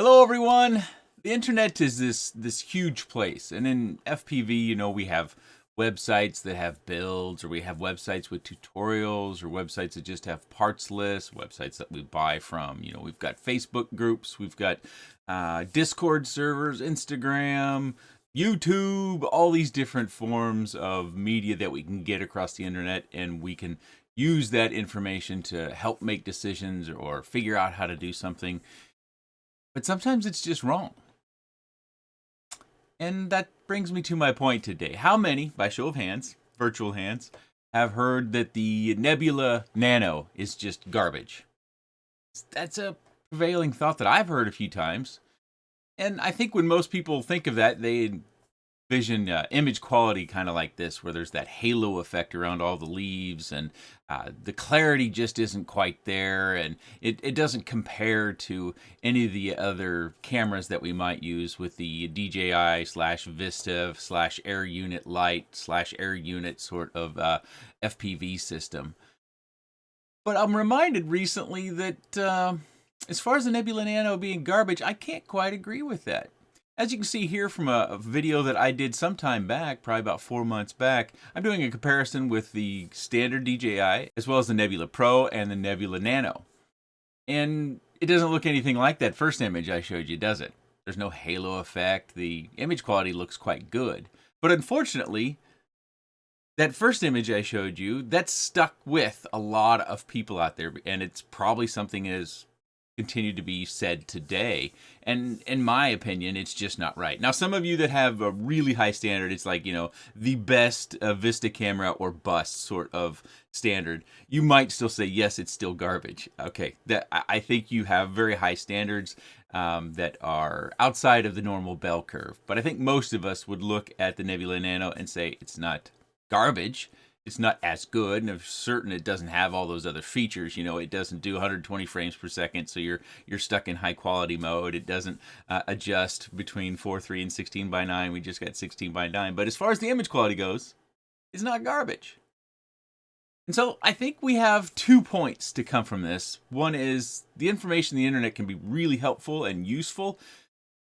Hello, everyone. The internet is this huge place, and in FPV, we have websites that have builds, or we have websites with tutorials, or websites that just have parts lists, websites that we buy from. We've got Facebook groups, we've got Discord servers, Instagram, YouTube, all these different forms of media that we can get across the internet, and we can use that information to help make decisions or figure out how to do something. But sometimes it's just wrong. And that brings me to my point today. How many, by show of hands, virtual hands, have heard that the Nebula Nano is just garbage? That's a prevailing thought that I've heard a few times. And I think when most people think of that, they envision image quality kind of like this, where there's that halo effect around all the leaves, and the clarity just isn't quite there, and it doesn't compare to any of the other cameras that we might use with the DJI slash Vista slash Air Unit Lite slash Air Unit sort of FPV system. But I'm reminded recently that as far as the Nebula Nano being garbage, I can't quite agree with that. As you can see here from a video that I did some time back, probably about 4 months back, I'm doing a comparison with the standard DJI, as well as the Nebula Pro and the Nebula Nano. And it doesn't look anything like that first image I showed you, does it? There's no halo effect. The image quality looks quite good. But unfortunately, that first image I showed you, that's stuck with a lot of people out there, and it's probably something that has continued to be said today. And in my opinion, it's just not right. Now, some of you that have a really high standard, it's like, the best Vista camera or bust sort of standard, you might still say, yes, it's still garbage. Okay, I think you have very high standards that are outside of the normal bell curve. But I think most of us would look at the Nebula Nano and say it's not garbage. It's not as good, and I'm certain it doesn't have all those other features. It doesn't do 120 frames per second, so you're stuck in high quality mode. It doesn't adjust between 4:3 and 16:9. We just got 16:9. But as far as the image quality goes, it's not garbage. And so I think we have 2 points to come from this. One is the information on the internet can be really helpful and useful,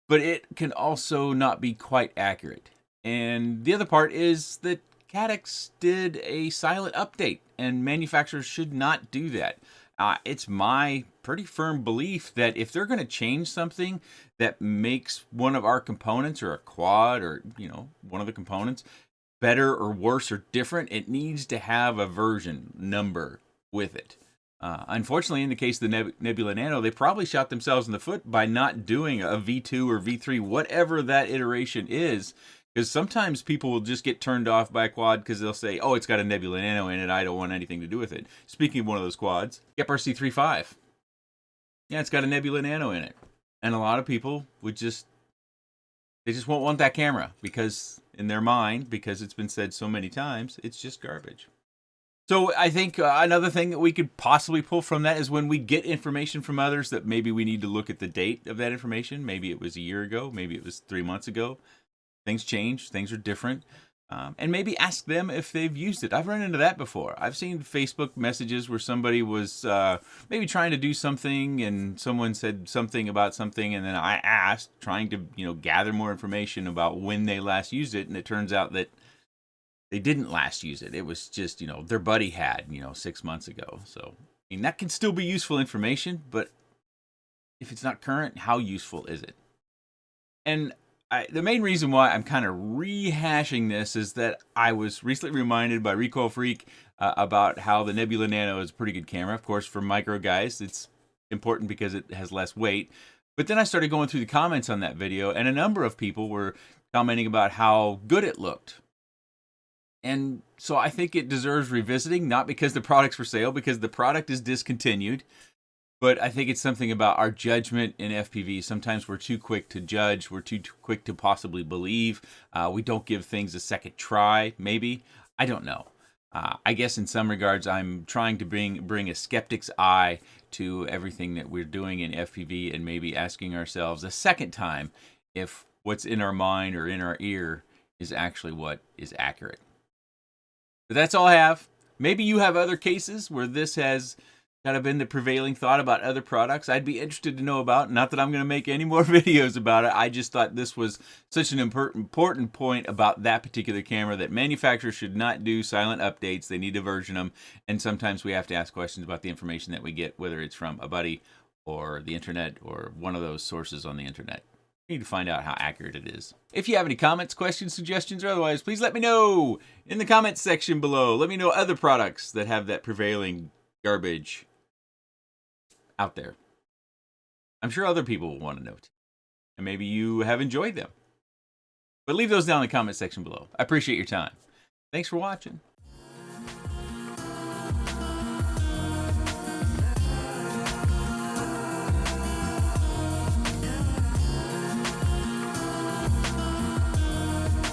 but it can also not be quite accurate. And the other part is that Caddx did a silent update, and manufacturers should not do that. It's my pretty firm belief that if they're going to change something that makes one of our components, or a quad, or one of the components, better or worse or different, it needs to have a version number with it. Unfortunately, in the case of the Nebula Nano, they probably shot themselves in the foot by not doing a V2 or V3, whatever that iteration is. Because sometimes people will just get turned off by a quad because they'll say, oh, it's got a Nebula Nano in it, I don't want anything to do with it. Speaking of one of those quads, FRC-35. Yeah, it's got a Nebula Nano in it. And a lot of people they just won't want that camera because in their mind, because it's been said so many times, it's just garbage. So I think another thing that we could possibly pull from that is when we get information from others that maybe we need to look at the date of that information. Maybe it was a year ago, maybe it was 3 months ago. Things change, things are different, and maybe ask them if they've used it. I've run into that before. I've seen Facebook messages where somebody was maybe trying to do something, and someone said something about something, and then I asked, trying to gather more information about when they last used it, and it turns out that they didn't last use it. It was just their buddy had 6 months ago. So that can still be useful information, but if it's not current, how useful is it? And the main reason why I'm kind of rehashing this is that I was recently reminded by Recoil Freak about how the Nebula Nano is a pretty good camera. Of course, for micro guys, it's important because it has less weight. But then I started going through the comments on that video, and a number of people were commenting about how good it looked. And so I think it deserves revisiting, not because the product's for sale, because the product is discontinued. But I think it's something about our judgment in FPV. Sometimes we're too quick to judge. We're too quick to possibly believe. We don't give things a second try, maybe. I don't know. I guess in some regards, I'm trying to bring a skeptic's eye to everything that we're doing in FPV, and maybe asking ourselves a second time if what's in our mind or in our ear is actually what is accurate. But that's all I have. Maybe you have other cases where this has kind of been the prevailing thought about other products I'd be interested to know about. Not that I'm going to make any more videos about it. I just thought this was such an important point about that particular camera, that manufacturers should not do silent updates. They need to version them. And sometimes we have to ask questions about the information that we get, whether it's from a buddy or the internet or one of those sources on the internet. We need to find out how accurate it is. If you have any comments, questions, suggestions, or otherwise, please let me know in the comments section below. Let me know other products that have that prevailing garbage out there. I'm sure other people will want to know too. And maybe you have enjoyed them. But leave those down in the comment section below. I appreciate your time. Thanks for watching.